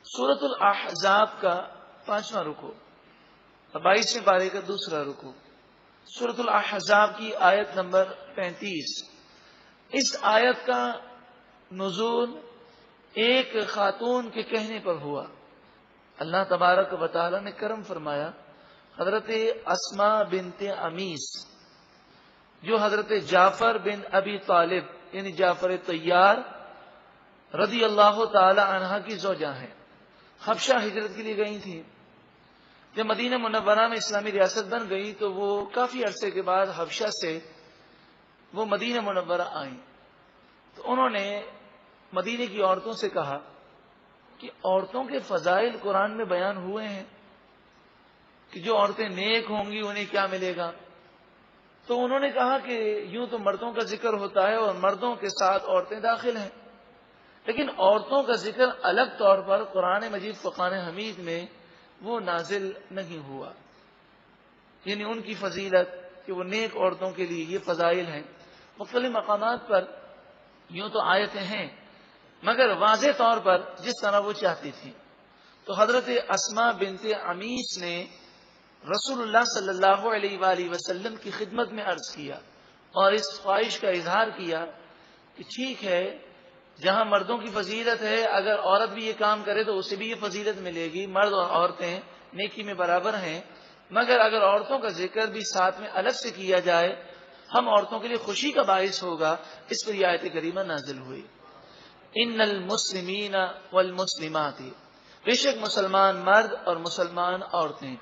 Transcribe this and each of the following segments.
سورۃ الاحزاب کا 5واں رکوع 22ویں پارے کا دوسرا رکوع۔ سورۃ الاحزاب کی آیت نمبر 35۔ اس آیت کا نزول ایک خاتون کے کہنے پر ہوا۔ اللہ تبارک و تعالی نے کرم فرمایا، حضرت اسماء بنت امیس جو حضرت جعفر بن ابی طالب یعنی جعفر طیار رضی اللہ تعالی عنہا کی زوجہ ہیں، حبشہ ہجرت کے لیے گئی تھیں۔ جب مدینہ منورہ میں اسلامی ریاست بن گئی تو وہ کافی عرصے کے بعد حبشہ سے وہ مدینہ منورہ آئیں، تو انہوں نے مدینہ کی عورتوں سے کہا کہ عورتوں کے فضائل قرآن میں بیان ہوئے ہیں کہ جو عورتیں نیک ہوں گی انہیں کیا ملے گا۔ تو انہوں نے کہا کہ یوں تو مردوں کا ذکر ہوتا ہے اور مردوں کے ساتھ عورتیں داخل ہیں، لیکن عورتوں کا ذکر الگ طور پر قرآن مجید فرقان حمید میں وہ نازل نہیں ہوا، یعنی ان کی فضیلت کہ وہ نیک عورتوں کے لیے یہ فضائل ہیں۔ مختلف مقامات پر یوں تو آیتیں ہیں مگر واضح طور پر جس طرح وہ چاہتی تھی۔ تو حضرت اسماء بنت امیس نے رسول اللہ صلی اللہ علیہ وآلہ وسلم کی خدمت میں عرض کیا اور اس خواہش کا اظہار کیا کہ ٹھیک ہے، جہاں مردوں کی فضیلت ہے اگر عورت بھی یہ کام کرے تو اسے بھی یہ فضیلت ملے گی، مرد اور عورتیں نیکی میں برابر ہیں، مگر اگر عورتوں کا ذکر بھی ساتھ میں الگ سے کیا جائے ہم عورتوں کے لیے خوشی کا باعث ہوگا۔ اس پر یہ آیت کریمہ نازل ہوئی، ان المسلمین والمسلمات، بے شک مسلمان مرد اور مسلمان عورتیں،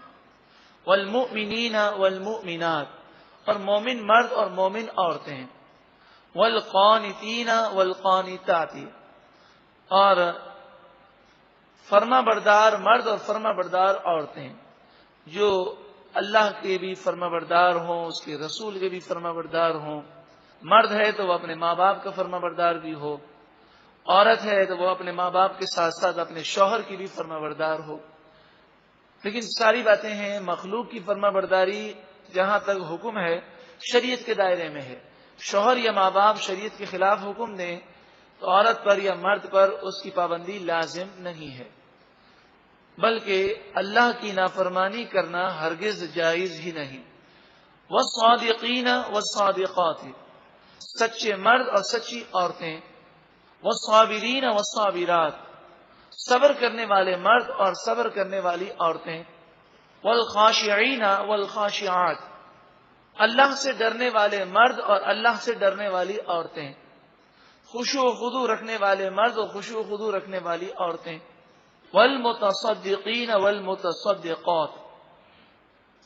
والمؤمنین والمؤمنات، اور مومن مرد اور مومن عورتیں، والقانتین والقانتات، اور فرما بردار مرد اور فرما بردار عورتیں جو اللہ کے بھی فرما بردار ہوں، اس کے رسول کے بھی فرما بردار ہوں۔ مرد ہے تو وہ اپنے ماں باپ کا فرما بردار بھی ہو، عورت ہے تو وہ اپنے ماں باپ کے ساتھ ساتھ اپنے شوہر کی بھی فرما بردار ہو۔ لیکن ساری باتیں ہیں، مخلوق کی فرما برداری جہاں تک حکم ہے شریعت کے دائرے میں ہے۔ شوہر یا ماں باپ شریعت کے خلاف حکم دیں تو عورت پر یا مرد پر اس کی پابندی لازم نہیں ہے، بلکہ اللہ کی نافرمانی کرنا ہرگز جائز ہی نہیں۔ والصادقین والصادقات، سچے مرد اور سچی عورتیں، والصابرین والصابرات، صبر کرنے والے مرد اور صبر کرنے والی عورتیں، والخاشعین والخاشعات، اللہ سے ڈرنے والے مرد اور اللہ سے ڈرنے والی عورتیں، خشوع و خضوع رکھنے والے مرد اور خشوع و خضوع رکھنے والی عورتیں، والمتصدقین والمتصدقات،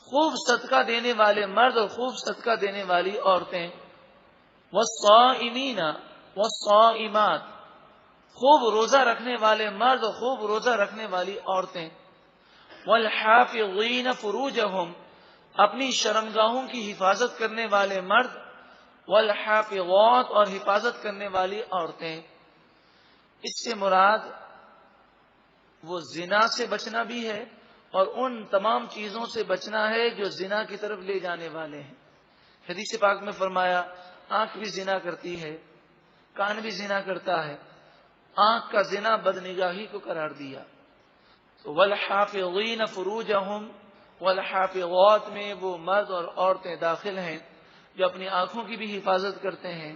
خوب صدقہ دینے والے مرد اور خوب صدقہ دینے والی عورتیں، والصائمین والصائمات، خوب روزہ رکھنے والے مرد اور خوب روزہ رکھنے والی عورتیں، والحافظین فروجہم، اپنی شرمگاہوں کی حفاظت کرنے والے مرد، والحافظات، اور حفاظت کرنے والی عورتیں۔ اس سے مراد وہ زنا سے بچنا بھی ہے اور ان تمام چیزوں سے بچنا ہے جو زنا کی طرف لے جانے والے ہیں۔ حدیث پاک میں فرمایا آنکھ بھی زنا کرتی ہے، کان بھی زنا کرتا ہے، آنکھ کا زنا بدنگاہی کو قرار دیا۔ تو والحافظین فروجہم، والحافظات میں وہ مرد اور عورتیں داخل ہیں جو اپنی آنکھوں کی بھی حفاظت کرتے ہیں،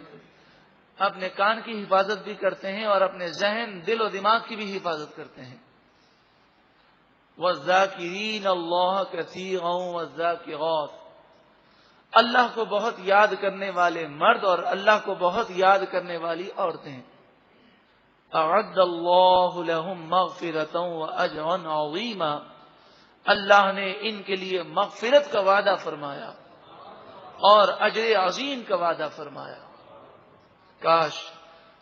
اپنے کان کی حفاظت بھی کرتے ہیں اور اپنے ذہن، دل و دماغ کی بھی حفاظت کرتے ہیں۔ والذاکرین اللہ کثیرا والذاکرات، اللہ کو بہت یاد کرنے والے مرد اور اللہ کو بہت یاد کرنے والی عورتیں۔ اعد اللہ لہم مغفرۃ واجرا عظیما، اللہ نے ان کے لیے مغفرت کا وعدہ فرمایا اور اجر عظیم کا وعدہ فرمایا۔ کاش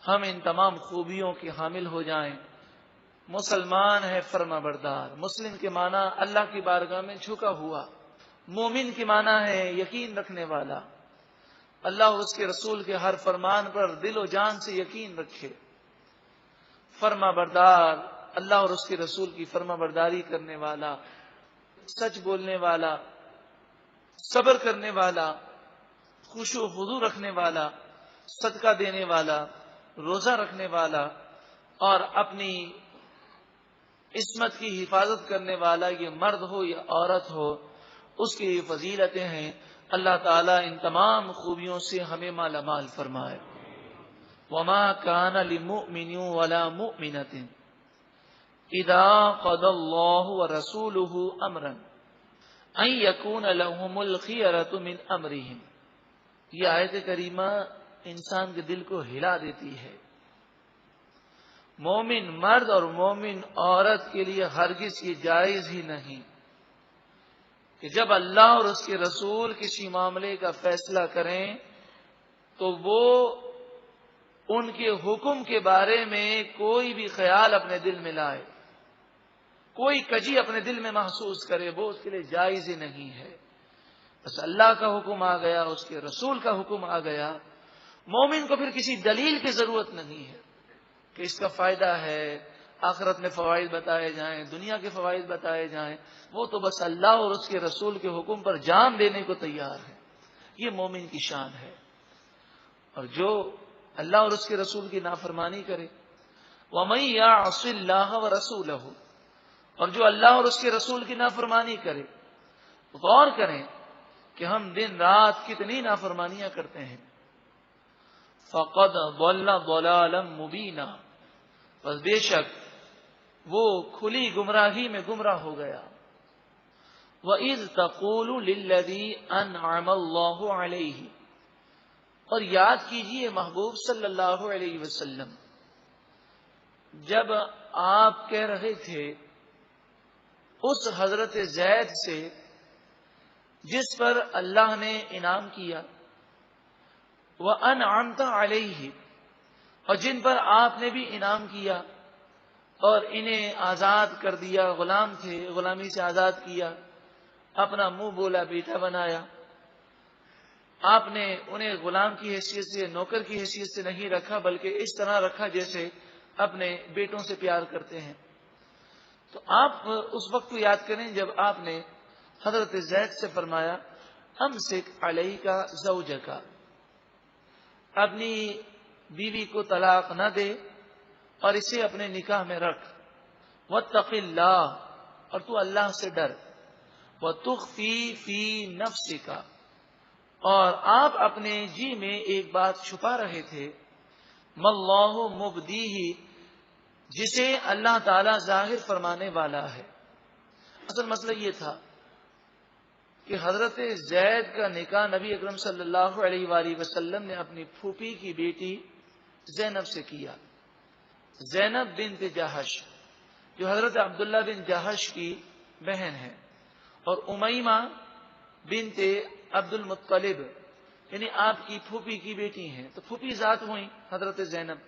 ہم ان تمام خوبیوں کے حامل ہو جائیں۔ مسلمان ہے فرما بردار، مسلم کے معنی اللہ کی بارگاہ میں جھکا ہوا، مومن کے معنی ہے یقین رکھنے والا، اللہ اور اس کے رسول کے ہر فرمان پر دل و جان سے یقین رکھے۔ فرما بردار، اللہ اور اس کے رسول کی فرما برداری کرنے والا، سچ بولنے والا، صبر کرنے والا، خشوع و خضوع رکھنے والا، صدقہ دینے والا، روزہ رکھنے والا اور اپنی عصمت کی حفاظت کرنے والا یہ مرد ہو یا عورت ہو، اس کی یہ فضیلتیں ہیں۔ اللہ تعالیٰ ان تمام خوبیوں سے ہمیں مالا مال فرمائے۔ وما كان لمؤمن ولا مؤمنة اذا قضى الله ورسوله امرا ان يكون لهم الخيرة من امرهم۔ یہ آیت کریمہ انسان کے دل کو ہلا دیتی ہے۔ مومن مرد اور مومن عورت کے لیے ہرگز یہ جائز ہی نہیں کہ جب اللہ اور اس کے رسول کسی معاملے کا فیصلہ کریں تو وہ ان کے حکم کے بارے میں کوئی بھی خیال اپنے دل میں لائے، کوئی کجی اپنے دل میں محسوس کرے، وہ اس کے لیے جائز ہی نہیں ہے۔ بس اللہ کا حکم آ گیا، اس کے رسول کا حکم آ گیا، مومن کو پھر کسی دلیل کی ضرورت نہیں ہے کہ اس کا فائدہ ہے، آخرت میں فوائد بتائے جائیں، دنیا کے فوائد بتائے جائیں، وہ تو بس اللہ اور اس کے رسول کے حکم پر جان دینے کو تیار ہے۔ یہ مومن کی شان ہے۔ اور جو اللہ اور اس کے رسول کی نافرمانی کرے، وَمَن يَعْصِ اللَّهَ وَرَسُولَهُ، اور جو اللہ اور اس کے رسول کی نافرمانی کرے، غور کریں کہ ہم دن رات کتنی نافرمانیاں کرتے ہیں۔ فَقَدْ ضَلَّ ضَلَالًا مُبِينًا، بس بے شک وہ کھلی گمراہی میں گمراہ ہو گیا۔ وَإِذْ تَقُولُ لِلَّذِي أَنْعَمَ اللَّهُ عَلَيْهِ، اور یاد کیجئے محبوب صلی اللہ علیہ وسلم، جب آپ کہہ رہے تھے اس حضرت زید سے جس پر اللہ نے انعام کیا، وَأَنْعَمْتَ عَلَيْهِ، اور جن پر آپ نے بھی انعام کیا اور انہیں آزاد کر دیا، غلام تھے غلامی سے آزاد کیا، اپنا منہ بولا بیٹا بنایا، آپ نے انہیں غلام کی حیثیت سے، نوکر کی حیثیت سے نہیں رکھا، بلکہ اس طرح رکھا جیسے اپنے بیٹوں سے پیار کرتے ہیں۔ تو آپ اس وقت کو یاد کریں جب آپ نے حضرت زید سے فرمایا امسک علیک زوجک، اپنی بیوی کو طلاق نہ دے اور اسے اپنے نکاح میں رکھ، واتق اللہ، اور تو اللہ سے ڈر، وتخفی فی نفسک، اور آپ اپنے جی میں ایک بات چھپا رہے تھے، مَاللَّهُ مُبْدِيهِ، جسے اللہ تعالی ظاہر فرمانے والا ہے۔ اصل مسئلہ یہ تھا کہ حضرت زید کا نکاح نبی اکرم صلی اللہ علیہ وآلہ وسلم نے اپنی پھوپھی کی بیٹی زینب سے کیا، زینب بنت جہش، جو حضرت عبداللہ بن جہش کی بہن ہے، اور امیمہ بنت عبد المطلب، یعنی آپ کی پھوپھی کی بیٹی ہیں، تو پھوپھی ذات ہوئی حضرت زینب،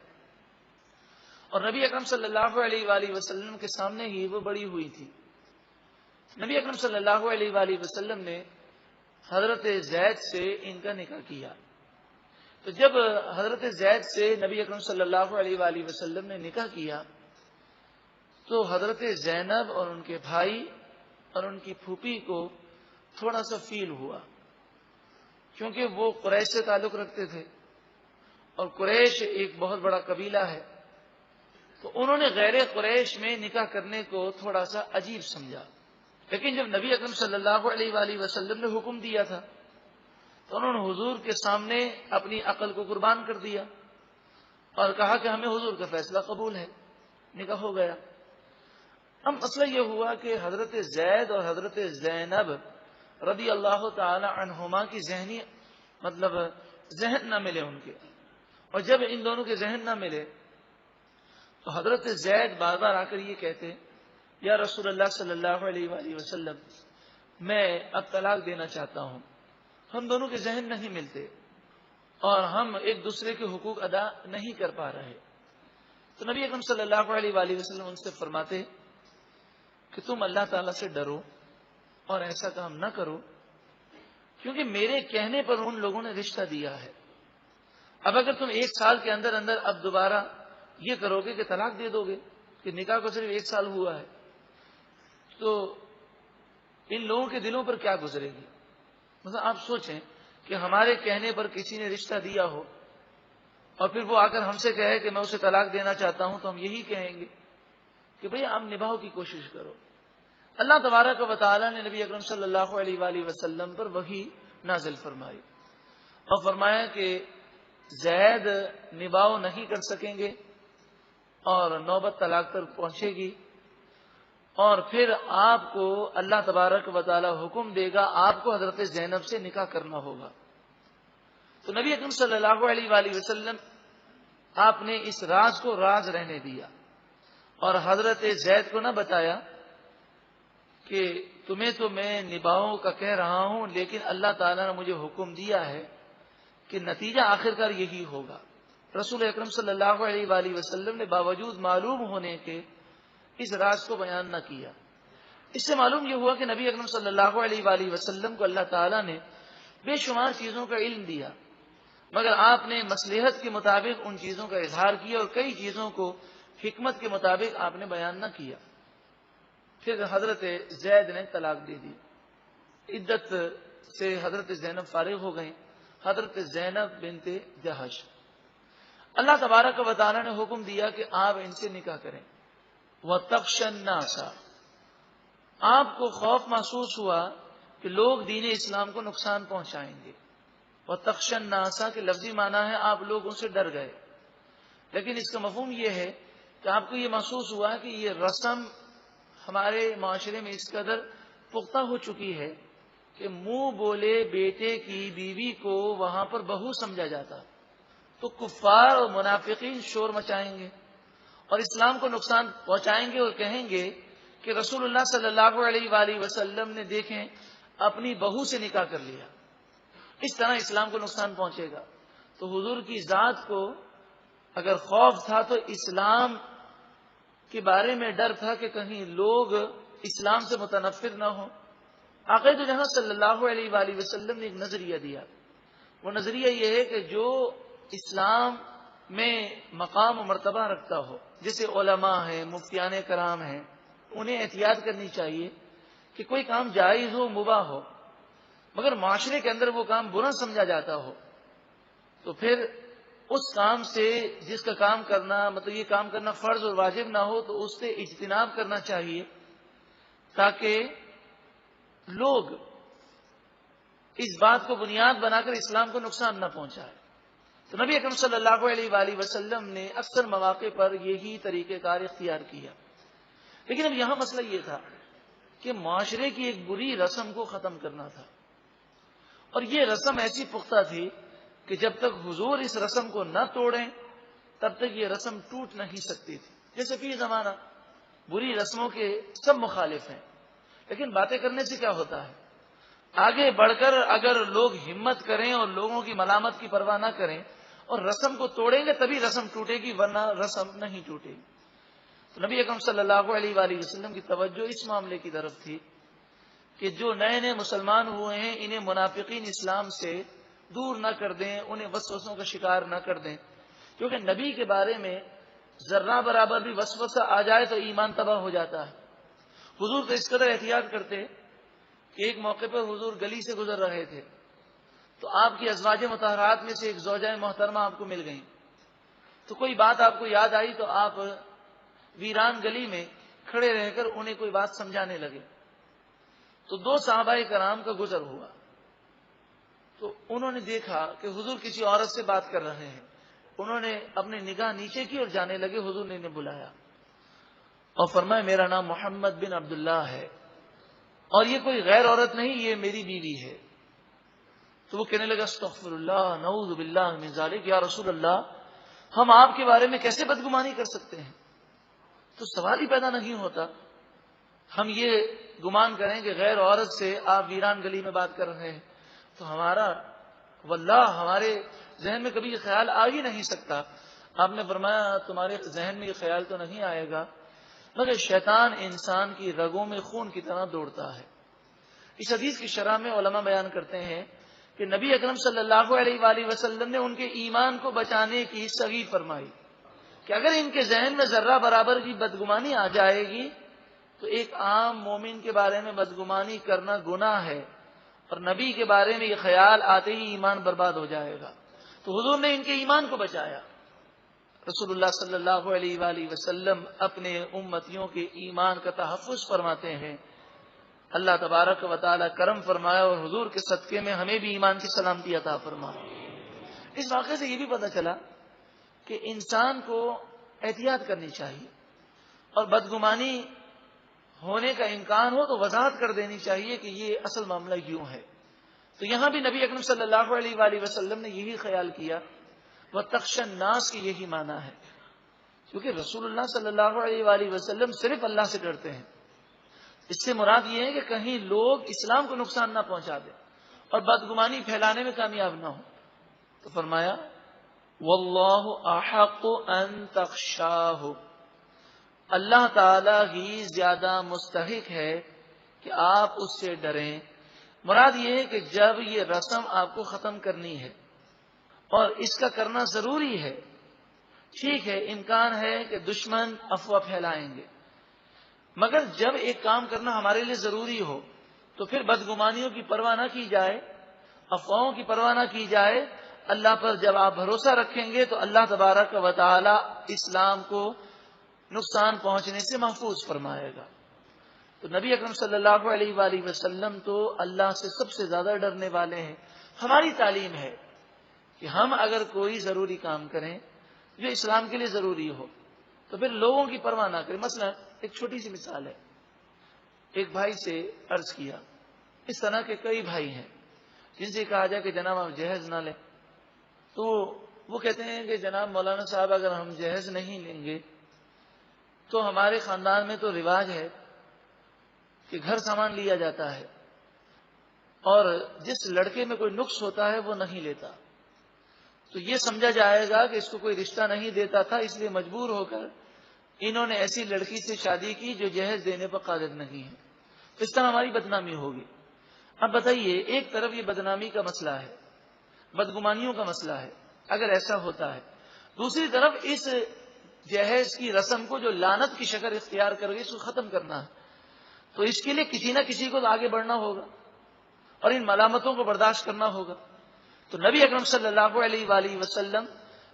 اور نبی اکرم صلی اللہ علیہ وآلہ وسلم کے سامنے ہی وہ بڑی ہوئی تھی۔ نبی اکرم صلی اللہ علیہ وآلہ وسلم نے حضرت زید سے ان کا نکاح کیا۔ تو جب حضرت زید سے نبی اکرم صلی اللہ علیہ وآلہ وسلم نے نکاح کیا تو حضرت زینب اور ان کے بھائی اور ان کی پھوپھی کو تھوڑا سا فیل ہوا، کیونکہ وہ قریش سے تعلق رکھتے تھے اور قریش ایک بہت بڑا قبیلہ ہے، تو انہوں نے غیر قریش میں نکاح کرنے کو تھوڑا سا عجیب سمجھا۔ لیکن جب نبی اکرم صلی اللہ علیہ وآلہ وسلم نے حکم دیا تھا تو انہوں نے حضور کے سامنے اپنی عقل کو قربان کر دیا اور کہا کہ ہمیں حضور کا فیصلہ قبول ہے، نکاح ہو گیا۔ اب مسئلہ یہ ہوا کہ حضرت زید اور حضرت زینب رضی اللہ تعالی عنہما کی ذہنی ذہن نہ ملے ان کے، اور جب ان دونوں کے ذہن نہ ملے تو حضرت زید بار بار آ کر یہ کہتے، یا رسول اللہ صلی اللہ علیہ وآلہ وسلم، میں اب طلاق دینا چاہتا ہوں، ہم دونوں کے ذہن نہیں ملتے اور ہم ایک دوسرے کے حقوق ادا نہیں کر پا رہے۔ تو نبی اکرم صلی اللہ علیہ وآلہ وسلم ان سے فرماتے کہ تم اللہ تعالیٰ سے ڈرو اور ایسا کام نہ کرو، کیونکہ میرے کہنے پر ان لوگوں نے رشتہ دیا ہے۔ اب اگر تم ایک سال کے اندر اندر اب دوبارہ یہ کرو گے کہ طلاق دے دو گے کہ نکاح کو صرف ایک سال ہوا ہے، تو ان لوگوں کے دلوں پر کیا گزرے گی؟ مثلا آپ سوچیں کہ ہمارے کہنے پر کسی نے رشتہ دیا ہو اور پھر وہ آ کر ہم سے کہے کہ میں اسے طلاق دینا چاہتا ہوں، تو ہم یہی کہیں گے کہ بھئی آپ نباہو کی کوشش کرو. اللہ تبارک و تعالی نے نبی اکرم صلی اللہ علیہ وآلہ وسلم پر وحی نازل فرمائی اور فرمایا کہ زید نباہ نہیں کر سکیں گے اور نوبت طلاق تک پہنچے گی، اور پھر آپ کو اللہ تبارک و تعالی حکم دے گا آپ کو حضرت زینب سے نکاح کرنا ہوگا. تو نبی اکرم صلی اللہ علیہ وآلہ وسلم آپ نے اس راز کو راز رہنے دیا اور حضرت زید کو نہ بتایا کہ تمہیں تو میں نباہوں کا کہہ رہا ہوں، لیکن اللہ تعالیٰ نے مجھے حکم دیا ہے کہ نتیجہ آخرکار یہی ہوگا. رسول اکرم صلی اللہ علیہ وآلہ وسلم نے باوجود معلوم ہونے کے اس راز کو بیان نہ کیا. اس سے معلوم یہ ہوا کہ نبی اکرم صلی اللہ علیہ وآلہ وسلم کو اللہ تعالیٰ نے بے شمار چیزوں کا علم دیا، مگر آپ نے مصلحت کے مطابق ان چیزوں کا اظہار کیا اور کئی چیزوں کو حکمت کے مطابق آپ نے بیان نہ کیا. پھر حضرت زید نے طلاق دے دی. عدت سے حضرت زینب فارغ ہو گئیں، حضرت زینب بنت جہش. اللہ تبارک و تعالی نے حکم دیا کہ آپ ان سے نکاح کریں. وَتَخْشَى النَّاسَ، آپ کو خوف محسوس ہوا کہ لوگ دین اسلام کو نقصان پہنچائیں گے. وَتَخْشَى النَّاسَ کے لفظی معنی ہے آپ لوگ ان سے ڈر گئے، لیکن اس کا مفہوم یہ ہے کہ آپ کو یہ محسوس ہوا کہ یہ رسم ہمارے معاشرے میں اس قدر پختہ ہو چکی ہے کہ منہ بولے بیٹے کی بیوی کو وہاں پر بہو سمجھا جاتا، تو کفار اور منافقین شور مچائیں گے اور اسلام کو نقصان پہنچائیں گے اور کہیں گے کہ رسول اللہ صلی اللہ علیہ وآلہ وسلم نے دیکھیں اپنی بہو سے نکاح کر لیا، اس طرح اسلام کو نقصان پہنچے گا. تو حضور کی ذات کو اگر خوف تھا تو اسلام کے بارے میں ڈر تھا کہ کہیں لوگ اسلام سے متنفر نہ ہوں. آقا دو جہاں صلی اللہ علیہ وآلہ وسلم نے ایک نظریہ دیا. وہ نظریہ یہ ہے کہ جو اسلام میں مقام و مرتبہ رکھتا ہو، جیسے علماء ہیں، مفتیان کرام ہیں، انہیں احتیاط کرنی چاہیے کہ کوئی کام جائز ہو، مباح ہو، مگر معاشرے کے اندر وہ کام برا سمجھا جاتا ہو تو پھر اس کام سے جس کا کام کرنا مطلب یہ کام کرنا فرض اور واجب نہ ہو تو اس سے اجتناب کرنا چاہیے تاکہ لوگ اس بات کو بنیاد بنا کر اسلام کو نقصان نہ پہنچائے. تو نبی اکرم صلی اللہ علیہ وآلہ وسلم نے اکثر مواقع پر یہی طریقہ کار اختیار کیا. لیکن اب یہاں مسئلہ یہ تھا کہ معاشرے کی ایک بری رسم کو ختم کرنا تھا، اور یہ رسم ایسی پختہ تھی کہ جب تک حضور اس رسم کو نہ توڑیں تب تک یہ رسم ٹوٹ نہیں سکتی تھی. جیسے فی زمانہ بری رسموں کے سب مخالف ہیں، لیکن باتیں کرنے سے کیا ہوتا ہے؟ آگے بڑھ کر اگر لوگ ہمت کریں اور لوگوں کی ملامت کی پرواہ نہ کریں اور رسم کو توڑیں گے تبھی رسم ٹوٹے گی، ورنہ رسم نہیں ٹوٹے گی. تو نبی اکرم صلی اللہ علیہ وآلہ وسلم کی توجہ اس معاملے کی طرف تھی کہ جو نئے نئے مسلمان ہوئے ہیں انہیں منافقین اسلام سے دور نہ کر دیں، انہیں وسوسوں کا شکار نہ کر دیں، کیونکہ نبی کے بارے میں ذرہ برابر بھی وسوسہ آ جائے تو ایمان تباہ ہو جاتا ہے. حضور تو اس قدر احتیاط کرتے کہ ایک موقع پر حضور گلی سے گزر رہے تھے تو آپ کی ازواج مطہرات میں سے ایک زوجہ محترمہ آپ کو مل گئیں. تو کوئی بات آپ کو یاد آئی تو آپ ویران گلی میں کھڑے رہ کر انہیں کوئی بات سمجھانے لگے. تو دو صحابہ کرام کا گزر ہوا تو انہوں نے دیکھا کہ حضور کسی عورت سے بات کر رہے ہیں. انہوں نے اپنی نگاہ نیچے کی اور جانے لگے. حضور نے انہیں بلایا اور فرمایا میرا نام محمد بن عبداللہ ہے اور یہ کوئی غیر عورت نہیں، یہ میری بیوی ہے. تو وہ کہنے لگا استغفر اللہ نعوذ باللہ من ذالک، یا رسول اللہ ہم آپ کے بارے میں کیسے بدگمانی کر سکتے ہیں؟ تو سوال ہی پیدا نہیں ہوتا. ہم یہ گمان کریں کہ غیر عورت سے آپ ویران گلی میں بات کر رہے ہیں تو واللہ ہمارے ذہن میں کبھی یہ خیال آ ہی نہیں سکتا. آپ نے فرمایا تمہارے ذہن میں یہ خیال تو نہیں آئے گا مگر شیطان انسان کی رگوں میں خون کی طرح دوڑتا ہے. اس حدیث کی شرح میں علماء بیان کرتے ہیں کہ نبی اکرم صلی اللہ علیہ وآلہ وسلم نے ان کے ایمان کو بچانے کی صحیح فرمائی کہ اگر ان کے ذہن میں ذرہ برابر کی بدگمانی آ جائے گی تو ایک عام مومن کے بارے میں بدگمانی کرنا گناہ ہے اور نبی کے بارے میں یہ خیال آتے ہی ایمان برباد ہو جائے گا. تو حضور نے ان کے ایمان کو بچایا. رسول اللہ صلی اللہ علیہ وآلہ وسلم اپنے امتیوں کے ایمان کا تحفظ فرماتے ہیں. اللہ تبارک و تعالی کرم فرمائے اور حضور کے صدقے میں ہمیں بھی ایمان کی سلامتی عطا فرمائے. اس واقعے سے یہ بھی پتہ چلا کہ انسان کو احتیاط کرنی چاہیے اور بدگمانی ہونے کا امکان ہو تو وضاحت کر دینی چاہیے کہ یہ اصل معاملہ یوں ہے. تو یہاں بھی نبی اکرم صلی اللہ علیہ وآلہ وسلم نے یہی خیال کیا. وَتَخْشَى النَّاسَ کی یہی معنی ہے کیونکہ رسول اللہ صلی اللہ علیہ وآلہ وسلم صرف اللہ سے ڈرتے ہیں. اس سے مراد یہ ہے کہ کہیں لوگ اسلام کو نقصان نہ پہنچا دیں اور بدگمانی پھیلانے میں کامیاب نہ ہوں. تو فرمایا وَاللَّهُ أَحَقُّ أَن تَخْشَاهُ، اللہ تعالی ہی زیادہ مستحق ہے کہ آپ اس سے ڈریں. مراد یہ ہے کہ جب یہ رسم آپ کو ختم کرنی ہے اور اس کا کرنا ضروری ہے، ٹھیک ہے امکان ہے کہ دشمن افواہ پھیلائیں گے، مگر جب ایک کام کرنا ہمارے لیے ضروری ہو تو پھر بدگمانیوں کی پرواہ نہ کی جائے، افواہوں کی پرواہ نہ کی جائے. اللہ پر جب آپ بھروسہ رکھیں گے تو اللہ تبارک و تعالی اسلام کو نقصان پہنچنے سے محفوظ فرمائے گا. تو نبی اکرم صلی اللہ علیہ وآلہ وسلم تو اللہ سے سب سے زیادہ ڈرنے والے ہیں. ہماری تعلیم ہے کہ ہم اگر کوئی ضروری کام کریں جو اسلام کے لیے ضروری ہو تو پھر لوگوں کی پرواہ نہ کریں. مثلا ایک چھوٹی سی مثال ہے. ایک بھائی سے عرض کیا، اس طرح کے کئی بھائی ہیں جن سے کہا جائے کہ جناب آپ جہیز نہ لیں تو وہ کہتے ہیں کہ جناب مولانا صاحب اگر ہم جہیز نہیں لیں گے تو ہمارے خاندان میں تو رواج ہے کہ گھر سامان لیا جاتا ہے اور جس لڑکے میں کوئی نقص ہوتا ہے وہ نہیں لیتا، تو یہ سمجھا جائے گا کہ اس کو کوئی رشتہ نہیں دیتا تھا، اس لیے مجبور ہو کر انہوں نے ایسی لڑکی سے شادی کی جو جہیز دینے پر قادر نہیں ہے. تو اس طرح ہماری بدنامی ہوگی. اب بتائیے، ایک طرف یہ بدنامی کا مسئلہ ہے، بدگمانیوں کا مسئلہ ہے اگر ایسا ہوتا ہے، دوسری طرف اس جہیز کی رسم کو جو لعنت کی شکل اختیار کر گئی اس کو ختم کرنا ہے. تو اس کے لیے کسی نہ کسی کو آگے بڑھنا ہوگا اور ان ملامتوں کو برداشت کرنا ہوگا. تو نبی اکرم صلی اللہ علیہ وآلہ وسلم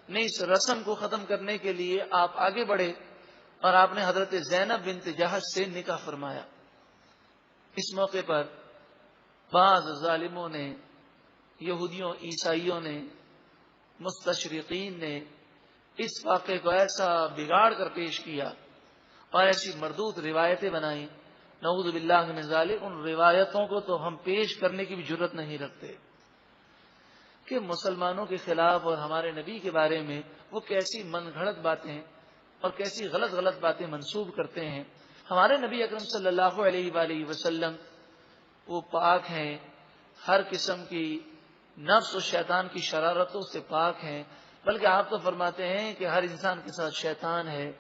نے اس رسم کو ختم کرنے کے لیے آپ آگے بڑھے اور آپ نے حضرت زینب بنت جہش سے نکاح فرمایا. اس موقع پر بعض ظالموں نے، یہودیوں، عیسائیوں نے، مستشرقین نے اس واقعے کو ایسا بگاڑ کر پیش کیا اور ایسی مردود روایتیں بنائیں، نعوذ باللہ من ذالک. ان روایتوں کو تو ہم پیش کرنے کی بھی جرت نہیں رکھتے کہ مسلمانوں کے خلاف اور ہمارے نبی کے بارے میں وہ کیسی من گھڑت باتیں اور کیسی غلط غلط باتیں منسوب کرتے ہیں. ہمارے نبی اکرم صلی اللہ علیہ وآلہ وسلم وہ پاک ہیں، ہر قسم کی نفس و شیطان کی شرارتوں سے پاک ہیں، بلکہ آپ تو فرماتے ہیں کہ ہر انسان کے ساتھ شیطان ہے.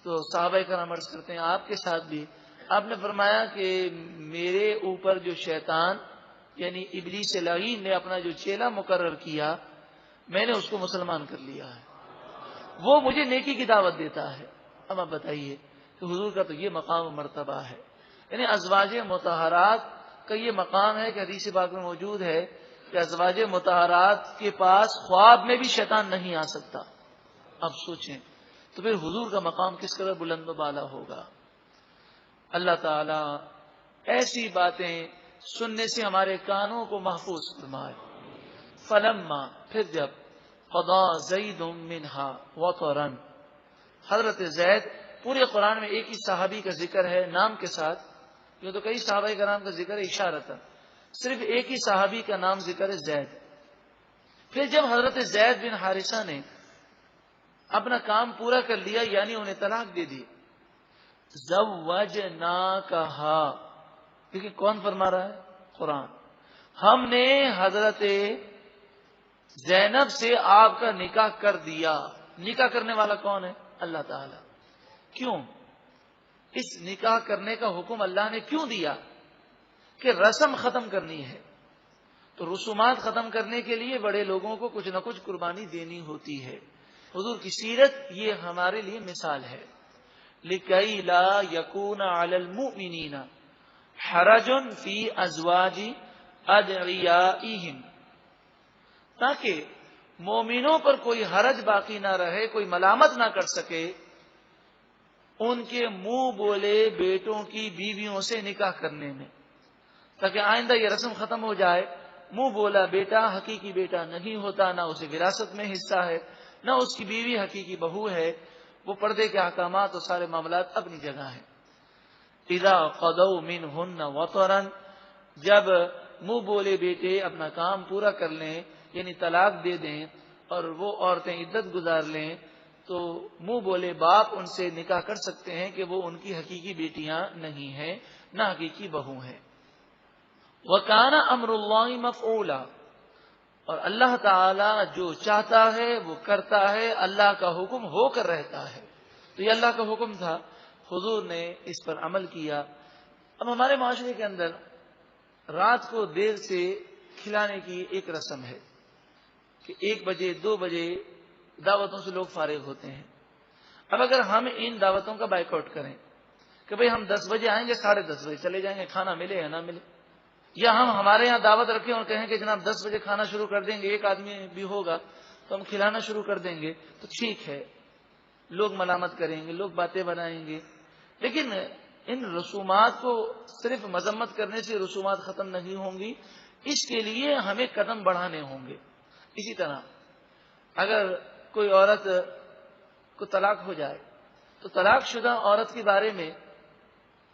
تو صحابہ کرام عرض کرتے ہیں آپ کے ساتھ بھی. آپ نے فرمایا کہ میرے اوپر جو شیطان یعنی ابلیس لعین نے اپنا جو چیلا مقرر کیا میں نے اس کو مسلمان کر لیا ہے، وہ مجھے نیکی کی دعوت دیتا ہے. اب آپ بتائیے کہ حضور کا تو یہ مقام و مرتبہ ہے، یعنی ازواج مطہرات کا یہ مقام ہے کہ حدیث پاک میں موجود ہے کہ ازواج مطہرات کے پاس خواب میں بھی شیطان نہیں آ سکتا. اب سوچیں تو پھر حضور کا مقام کس قدر بلند و بالا ہوگا. اللہ تعالی ایسی باتیں سننے سے ہمارے کانوں کو محفوظ فرمائے. فلما پھر جب قضا زید منہا وطرا، حضرت زید، پورے قرآن میں ایک ہی صحابی کا ذکر ہے نام کے ساتھ، جو تو کئی صحابہ کرام کا ذکر ہے اشارتاً، صرف ایک ہی صحابی کا نام ذکر ہے زید. پھر جب حضرت زید بن حارثہ نے اپنا کام پورا کر لیا یعنی انہیں طلاق دے دی، زوجناکہا، کیونکہ کون فرما رہا ہے؟ قرآن. ہم نے حضرت زینب سے آپ کا نکاح کر دیا. نکاح کرنے والا کون ہے؟ اللہ تعالی. کیوں اس نکاح کرنے کا حکم اللہ نے کیوں دیا؟ کہ رسم ختم کرنی ہے. تو رسومات ختم کرنے کے لیے بڑے لوگوں کو کچھ نہ کچھ قربانی دینی ہوتی ہے. حضور کی سیرت یہ ہمارے لیے مثال ہے. لِكَيْ لَا يَكُونَ عَلَى الْمُؤْمِنِينَ حَرَجٌ فِي أَزْوَاجِ أَدْعِيَائِهِمْ، تاکہ مومنوں پر کوئی حرج باقی نہ رہے، کوئی ملامت نہ کر سکے، ان کے منہ بولے بیٹوں کی بیویوں سے نکاح کرنے میں، تاکہ آئندہ یہ رسم ختم ہو جائے۔ منہ بولا بیٹا حقیقی بیٹا نہیں ہوتا، نہ اسے وراثت میں حصہ ہے، نہ اس کی بیوی حقیقی بہو ہے، وہ پردے کے احکامات اور سارے معاملات اپنی جگہ ہیں۔ اذا قضوا منهن وطرا، جب منہ بولے بیٹے اپنا کام پورا کر لیں، یعنی طلاق دے دیں اور وہ عورتیں عدت گزار لیں، تو منہ بولے باپ ان سے نکاح کر سکتے ہیں کہ وہ ان کی حقیقی بیٹیاں نہیں ہیں، نہ حقیقی بہو ہیں۔ وَكَانَ أَمْرُ اللَّهِ مَفْعُولًا، اور اللہ تعالی جو چاہتا ہے وہ کرتا ہے، اللہ کا حکم ہو کر رہتا ہے۔ تو یہ اللہ کا حکم تھا، حضور نے اس پر عمل کیا۔ اب ہمارے معاشرے کے اندر رات کو دیر سے کھلانے کی ایک رسم ہے کہ 1 بجے 2 بجے دعوتوں سے لوگ فارغ ہوتے ہیں۔ اب اگر ہم ان دعوتوں کا بائیک آؤٹ کریں کہ بھئی ہم 10 بجے آئیں گے، 10:30 بجے چلے جائیں گے، کھانا ملے یا نہ ملے، یا ہم ہمارے یہاں دعوت رکھیں اور کہیں کہ جناب 10 بجے کھانا شروع کر دیں گے، 1 آدمی بھی ہوگا تو ہم کھلانا شروع کر دیں گے، تو ٹھیک ہے، لوگ ملامت کریں گے، لوگ باتیں بنائیں گے، لیکن ان رسومات کو صرف مذمت کرنے سے رسومات ختم نہیں ہوں گی، اس کے لیے ہمیں قدم بڑھانے ہوں گے۔ اسی طرح اگر کوئی عورت کو طلاق ہو جائے تو طلاق شدہ عورت کے بارے میں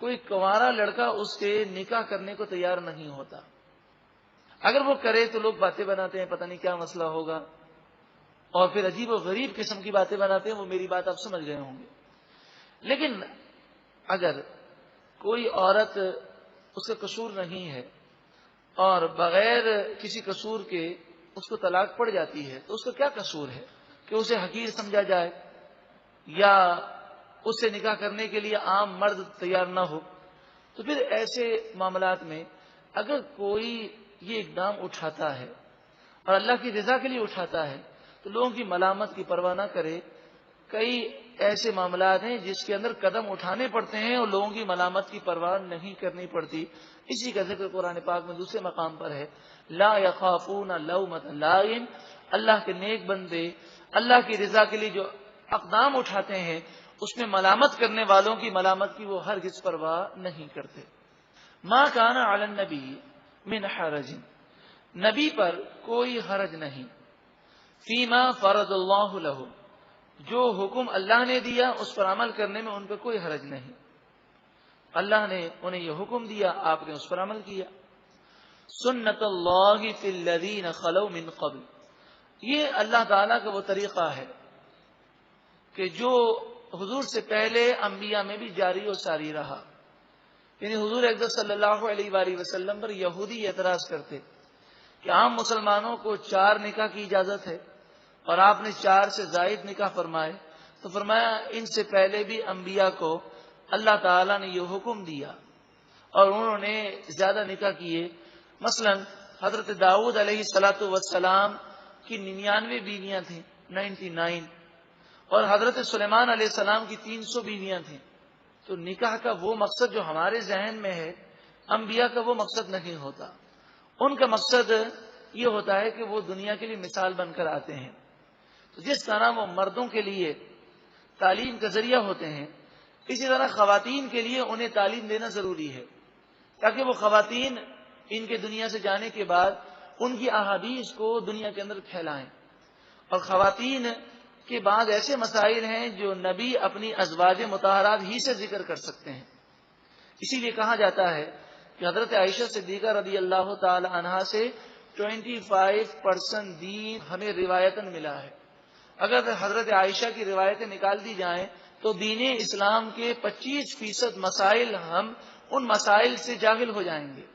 کوئی کنوارا لڑکا اس سے نکاح کرنے کو تیار نہیں ہوتا۔ اگر وہ کرے تو لوگ باتیں بناتے ہیں، پتہ نہیں کیا مسئلہ ہوگا، اور پھر عجیب و غریب قسم کی باتیں بناتے ہیں، وہ میری بات آپ سمجھ گئے ہوں گے۔ لیکن اگر کوئی عورت اس کا قصور نہیں ہے اور بغیر کسی قصور کے اس کو طلاق پڑ جاتی ہے، تو اس کا کیا قصور ہے کہ اسے حقیر سمجھا جائے یا اس سے نکاح کرنے کے لیے عام مرد تیار نہ ہو؟ تو پھر ایسے معاملات میں اگر کوئی یہ اقدام اٹھاتا ہے اور اللہ کی رضا کے لیے اٹھاتا ہے تو لوگوں کی ملامت کی پرواہ نہ کرے۔ کئی ایسے معاملات ہیں جس کے اندر قدم اٹھانے پڑتے ہیں اور لوگوں کی ملامت کی پرواہ نہیں کرنی پڑتی۔ اسی کا ذکر قرآن پاک میں دوسرے مقام پر ہے، لا یخافون لومۃ لائم، اللہ کے نیک بندے اللہ کی رضا کے لیے جو اقدام اٹھاتے ہیں اس میں ملامت کرنے والوں کی ملامت کی وہ ہرگز پرواہ نہیں کرتے۔ ما کان علی النبی من حرج، نبی پر کوئی حرج نہیں، فیما فرض اللہ لہ، جو حکم اللہ نے دیا اس پر عمل کرنے میں ان پر کوئی حرج نہیں۔ اللہ نے انہیں یہ حکم دیا، آپ نے اس پر عمل کیا۔ سنت اللہ فی الذین خلو من قبل، یہ اللہ تعالیٰ کا وہ طریقہ ہے کہ جو حضور سے پہلے انبیاء میں بھی جاری و ساری رہا۔ یعنی حضور اکرم صلی اللہ علیہ وآلہ وسلم پر یہودی اعتراض کرتے کہ عام مسلمانوں کو 4 نکاح کی اجازت ہے اور آپ نے 4 سے زائد نکاح فرمائے، تو فرمایا ان سے پہلے بھی انبیاء کو اللہ تعالیٰ نے یہ حکم دیا اور انہوں نے زیادہ نکاح کیے۔ مثلا حضرت داؤد علیہ السلام کی 99 بیویاں تھیں، 99، اور حضرت سلیمان علیہ السلام کی 300 بیویاں تھیں۔ تو نکاح کا وہ مقصد جو ہمارے ذہن میں ہے، انبیاء کا وہ مقصد نہیں ہوتا۔ ان کا مقصد یہ ہوتا ہے کہ وہ دنیا کے لیے مثال بن کر آتے ہیں۔ تو جس طرح وہ مردوں کے لیے تعلیم کا ذریعہ ہوتے ہیں، اسی طرح خواتین کے لیے انہیں تعلیم دینا ضروری ہے، تاکہ وہ خواتین ان کے دنیا سے جانے کے بعد ان کی احادیث کو دنیا کے اندر پھیلائیں۔ اور خواتین کے بعد ایسے مسائل ہیں جو نبی اپنی ازواج مطہرات ہی سے ذکر کر سکتے ہیں۔ اسی لیے کہا جاتا ہے کہ حضرت عائشہ صدیقہ رضی اللہ تعالی عنہا سے 25% دین ہمیں روایتاً ملا ہے۔ اگر حضرت عائشہ کی روایتیں نکال دی جائیں تو دین اسلام کے 25% مسائل ہم ان مسائل سے جاہل ہو جائیں گے۔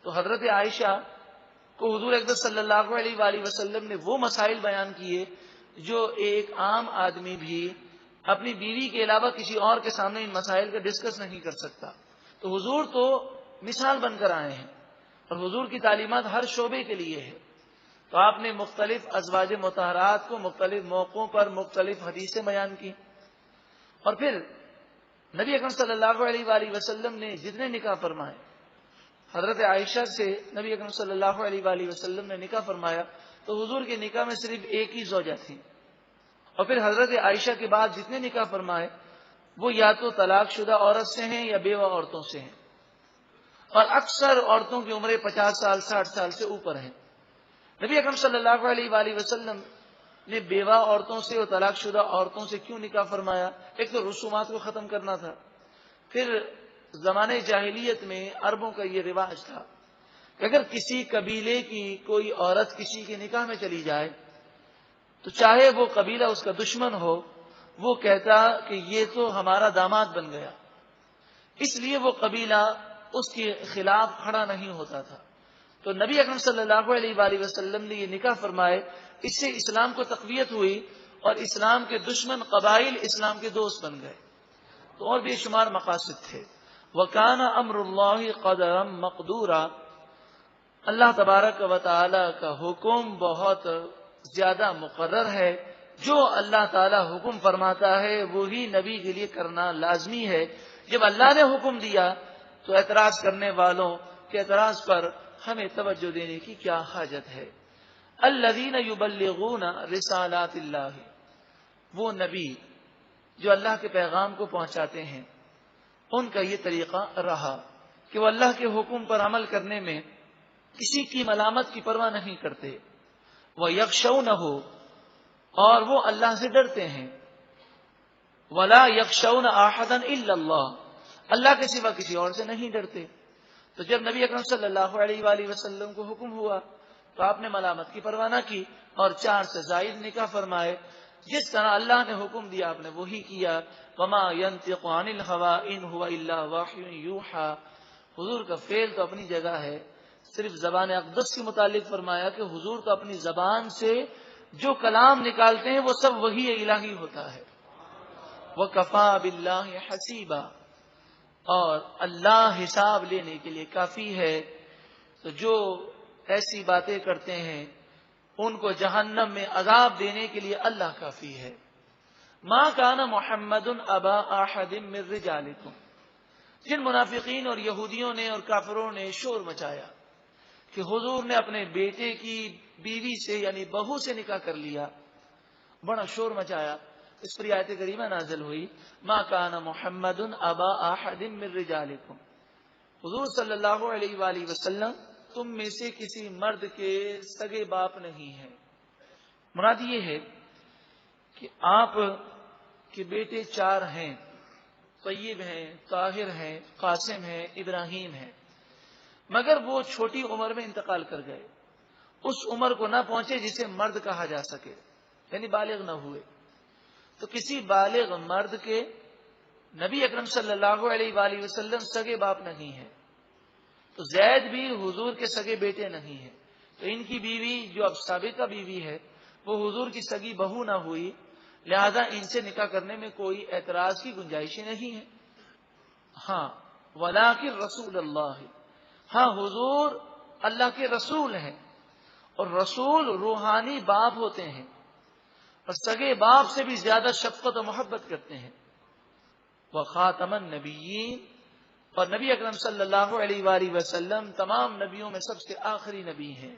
تو حضرت عائشہ کو حضور اکرم صلی اللہ علیہ وآلہ وسلم نے وہ مسائل بیان کیے جو ایک عام آدمی بھی اپنی بیوی کے علاوہ کسی اور کے سامنے ان مسائل کا ڈسکس نہیں کر سکتا۔ تو حضور تو مثال بن کر آئے ہیں اور حضور کی تعلیمات ہر شعبے کے لیے ہے۔ تو آپ نے مختلف ازواج مطہرات کو مختلف موقعوں پر مختلف حدیثیں بیان کی، اور پھر نبی اکرم صلی اللہ علیہ وآلہ وسلم نے جتنے نکاح فرمائے، حضرت عائشہ سے نبی اکرم صلی اللہ علیہ وآلہ وسلم نے نکاح فرمایا تو حضور کے نکاح میں صرف ایک ہی زوجہ تھی، اور پھر حضرت عائشہ کے بعد جتنے نکاح فرمائے وہ یا تو طلاق شدہ عورت سے ہیں یا بیوہ عورتوں سے ہیں، اور اکثر عورتوں کی عمریں 50 سال 60 سال سے اوپر ہیں۔ نبی اکرم صلی اللہ علیہ وآلہ وسلم نے بیوہ عورتوں سے اور طلاق شدہ عورتوں سے کیوں نکاح فرمایا؟ ایک تو رسومات کو ختم کرنا تھا، پھر زمانے جاہلیت میں عربوں کا یہ رواج تھا کہ اگر کسی قبیلے کی کوئی عورت کسی کے نکاح میں چلی جائے تو چاہے وہ قبیلہ اس کا دشمن ہو، وہ کہتا کہ یہ تو ہمارا داماد بن گیا، اس لیے وہ قبیلہ اس کے خلاف کھڑا نہیں ہوتا تھا۔ تو نبی اکرم صلی اللہ علیہ وآلہ وسلم نے یہ نکاح فرمائے، اس سے اسلام کو تقویت ہوئی اور اسلام کے دشمن قبائل اسلام کے دوست بن گئے۔ تو اور بے شمار مقاصد تھے۔ وَكَانَ أَمْرُ اللَّهِ قَدَرًا مَقْدُورًا، اللہ تبارک و تعالی کا حکم بہت زیادہ مقرر ہے، جو اللہ تعالی حکم فرماتا ہے وہی نبی کے لیے کرنا لازمی ہے۔ جب اللہ نے حکم دیا تو اعتراض کرنے والوں کے اعتراض پر ہمیں توجہ دینے کی کیا حاجت ہے؟ الذین یبلغون رسالات اللہ، وہ نبی جو اللہ کے پیغام کو پہنچاتے ہیں، ان کا یہ طریقہ رہا کہ وہ اللہ کے حکم پر عمل کرنے میں کسی کی ملامت کی پرواہ نہیں کرتے، وہ یخشونہ، اور وہ اللہ سے ڈرتے ہیں، ولا یخشون احدا الا اللہ، اللہ کے سوا کسی اور سے نہیں ڈرتے۔ تو جب نبی اکرم صلی اللہ علیہ وآلہ وسلم کو حکم ہوا تو آپ نے ملامت کی پرواہ نہ کی اور 4 سے زائد نکاح فرمائے۔ جس طرح اللہ نے حکم دیا آپ نے وہی کیا۔ وما ينطق عن الهوى ان هو الا وحی یوحى، حضور کا فعل تو اپنی جگہ ہے، صرف زبان اقدس کے متعلق فرمایا کہ حضور تو اپنی زبان سے جو کلام نکالتے ہیں وہ سب وحی الہی ہوتا ہے۔ وَكَفَى بِاللَّهِ حَسِيبًا، اور اللہ حساب لینے کے لیے کافی ہے۔ تو جو ایسی باتیں کرتے ہیں ان کو جہنم میں عذاب دینے کے لیے اللہ کافی ہے۔ ما کان محمد ابا احد من رجالکم، جن منافقین اور یہودیوں نے اور کافروں نے شور مچایا کہ حضور نے اپنے بیٹے کی بیوی سے یعنی بہو سے نکاح کر لیا، بڑا شور مچایا، اس پر آیت کریمہ نازل ہوئی، ما کان محمد ابا احد من رجالکم، حضور صلی اللہ علیہ وآلہ وسلم تم میں سے کسی مرد کے سگے باپ نہیں ہیں۔ مراد یہ ہے کہ آپ کے بیٹے 4 ہیں، طیب ہیں، طاہر ہیں، قاسم ہیں، ابراہیم ہیں، مگر وہ چھوٹی عمر میں انتقال کر گئے، اس عمر کو نہ پہنچے جسے مرد کہا جا سکے، یعنی بالغ نہ ہوئے۔ تو کسی بالغ مرد کے نبی اکرم صلی اللہ علیہ وآلہ وسلم سگے باپ نہیں ہیں، تو زید بھی حضور کے سگے بیٹے نہیں ہیں، تو ان کی بیوی جو اب سابقہ بیوی ہے وہ حضور کی سگی بہو نہ ہوئی، لہذا ان سے نکاح کرنے میں کوئی اعتراض کی گنجائش نہیں ہے۔ ہاں ولیکن رسول اللہ، ہاں حضور اللہ کے رسول ہیں، اور رسول روحانی باپ ہوتے ہیں اور سگے باپ سے بھی زیادہ شفقت و محبت کرتے ہیں۔ وخاتم النبیین، اور نبی اکرم صلی اللہ علیہ وآلہ وسلم تمام نبیوں میں سب سے آخری نبی ہیں،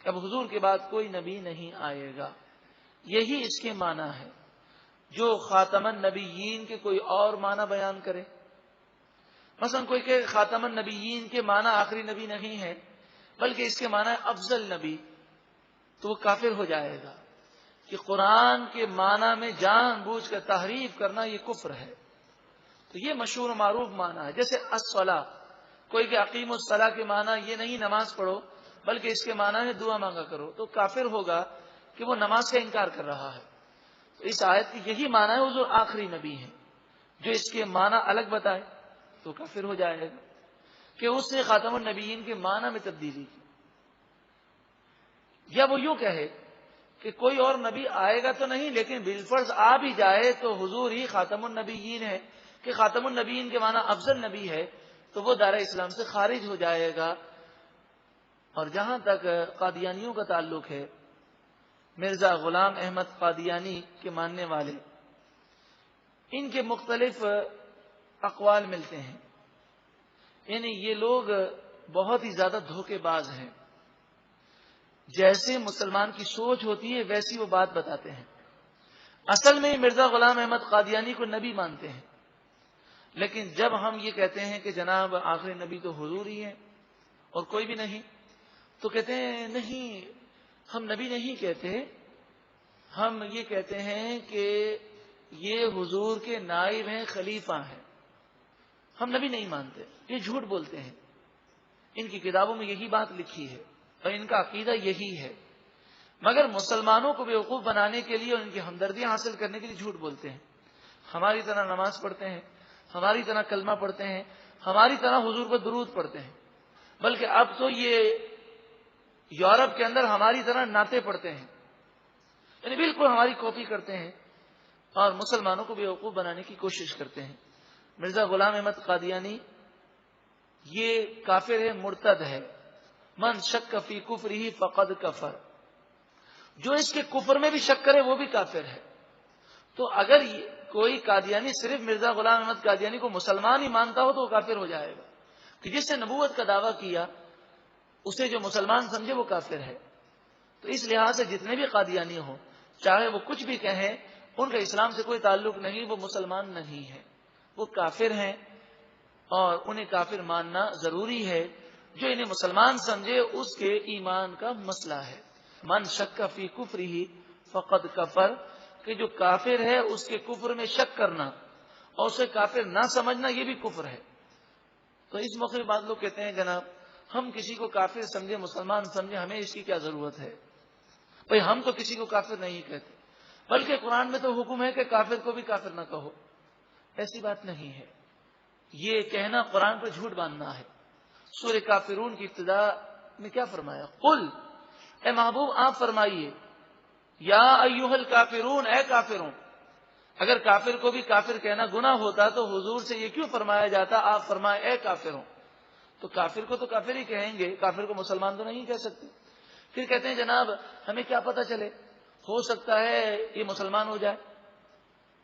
اب حضور کے بعد کوئی نبی نہیں آئے گا، یہی اس کے معنی ہے۔ جو خاتم النبیین کے کوئی اور معنی بیان کرے، مثلا کوئی کہ خاتم النبیین کے معنی آخری نبی نہیں ہے بلکہ اس کے معنی افضل نبی، تو وہ کافر ہو جائے گا کہ قرآن کے معنی میں جان بوجھ کر تحریف کرنا یہ کفر ہے۔ تو یہ مشہور و معروف معنی ہے، جیسے الصلاۃ، کوئی کہ اقیم الصلاۃ کے معنی یہ نہیں نماز پڑھو بلکہ اس کے معنی ہے دعا مانگا کرو، تو کافر ہوگا کہ وہ نماز کا انکار کر رہا ہے۔ تو اس آیت کی یہی معنی ہے حضور آخری نبی ہیں، جو اس کے معنی الگ بتائے تو کافر ہو جائے گا کہ اس نے خاتم النبیین کے معنی میں تبدیلی کی، یا وہ یوں کہے کہ کوئی اور نبی آئے گا تو نہیں لیکن بالفرض آ بھی جائے تو حضور ہی خاتم النبیین ہے، کہ خاتم النبیین کے معنی افضل نبی ہے، تو وہ دائرہ اسلام سے خارج ہو جائے گا۔ اور جہاں تک قادیانیوں کا تعلق ہے، مرزا غلام احمد قادیانی کے ماننے والے، ان کے مختلف اقوال ملتے ہیں، یعنی یہ لوگ بہت ہی زیادہ دھوکے باز ہیں۔ جیسے مسلمان کی سوچ ہوتی ہے ویسی وہ بات بتاتے ہیں. اصل میں مرزا غلام احمد قادیانی کو نبی مانتے ہیں، لیکن جب ہم یہ کہتے ہیں کہ جناب آخری نبی تو حضور ہی ہیں اور کوئی بھی نہیں، تو کہتے ہیں نہیں ہم نبی نہیں کہتے، ہم یہ کہتے ہیں کہ یہ حضور کے نائب ہیں، خلیفہ ہیں، ہم نبی نہیں مانتے. یہ جھوٹ بولتے ہیں. ان کی کتابوں میں یہی بات لکھی ہے اور ان کا عقیدہ یہی ہے، مگر مسلمانوں کو بیوقوف بنانے کے لیے اور ان کی ہمدردیاں حاصل کرنے کے لیے جھوٹ بولتے ہیں. ہماری طرح نماز پڑھتے ہیں، ہماری طرح کلمہ پڑھتے ہیں، ہماری طرح حضور پر درود پڑھتے ہیں، بلکہ اب تو یہ یورپ کے اندر ہماری طرح نعتیں پڑھتے ہیں، یعنی بالکل ہماری کاپی کرتے ہیں اور مسلمانوں کو بیوقوف بنانے کی کوشش کرتے ہیں. مرزا غلام احمد قادیانی یہ کافر ہے، مرتد ہے. من شک فی کفرہ فقد کفر، جو اس کے کفر میں بھی شک کرے وہ بھی کافر ہے. تو اگر کوئی قادیانی صرف مرزا غلام احمد قادیانی کو مسلمان ہی مانتا ہو تو وہ کافر ہو جائے گا، کہ جس نے نبوت کا دعویٰ کیا اسے جو مسلمان سمجھے وہ کافر ہے. تو اس لحاظ سے جتنے بھی قادیانی ہوں، چاہے وہ کچھ بھی کہیں، ان کا اسلام سے کوئی تعلق نہیں، وہ مسلمان نہیں ہے، وہ کافر ہیں اور انہیں کافر ماننا ضروری ہے. جو انہیں مسلمان سمجھے اس کے ایمان کا مسئلہ ہے. من شک فی کفرہ فقد کفر، کہ جو کافر ہے اس کے کفر میں شک کرنا اور اسے کافر نہ سمجھنا یہ بھی کفر ہے. تو اس موقع پہ بعض لوگ کہتے ہیں جناب ہم کسی کو کافر سمجھے، مسلمان سمجھے، ہمیں اس کی کیا ضرورت ہے؟ بھئی ہم تو کسی کو کافر نہیں کہتے، بلکہ قرآن میں تو حکم ہے کہ کافر کو بھی کافر نہ کہو. ایسی بات نہیں ہے، یہ کہنا قرآن پر جھوٹ باندھنا ہے. سورہ کافرون کی ابتدا میں کیا فرمایا؟ قل، اے محبوب آپ فرمائیے، یا ایھا الکافرون، اے کافرون. اگر کافر کو بھی کافر کہنا گناہ ہوتا تو حضور سے یہ کیوں فرمایا جاتا آپ فرمائے اے کافرون؟ تو کافر کو تو کافر ہی کہیں گے، کافر کو مسلمان تو نہیں کہہ سکتے. پھر کہتے ہیں جناب ہمیں کیا پتہ چلے، ہو سکتا ہے یہ مسلمان ہو جائے.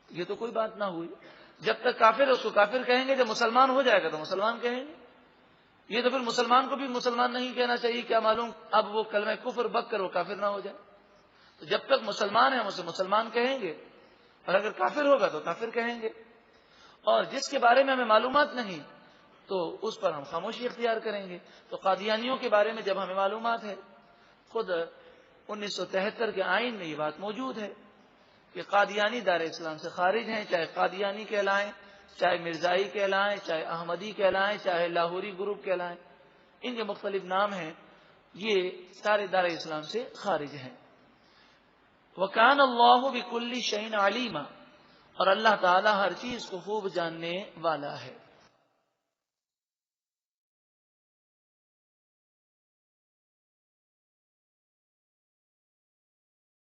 یہ تو کوئی بات نہ ہوئی. جب تک کافر ہے اس کو کافر کہیں گے، جب مسلمان ہو جائے گا تو مسلمان کہیں گے. یہ تو پھر مسلمان کو بھی مسلمان نہیں کہنا چاہیے، کیا معلوم اب وہ کلمہ کفر بک کر وہ کافر نہ ہو جائے. تو جب تک مسلمان ہے ہم اسے مسلمان کہیں گے، اور اگر کافر ہوگا تو کافر کہیں گے. اور جس کے بارے میں ہمیں معلومات نہیں تو اس پر ہم خاموشی اختیار کریں گے. تو قادیانیوں کے بارے میں جب ہمیں معلومات ہے، خود 1973 کے آئین میں یہ بات موجود ہے کہ قادیانی دار اسلام سے خارج ہیں، چاہے قادیانی کہلائیں، چاہے مرزائی کہلائیں، چاہے احمدی کہلائیں، چاہے لاہوری گروپ کہلائیں، ان کے مختلف نام ہیں، یہ سارے دار اسلام سے خارج ہیں. وَكَانَ اللَّهُ بِكُلِّ شَيْءٍ عَلِيمًا، اور اللہ تعالی ہر چیز کو خوب جاننے والا ہے.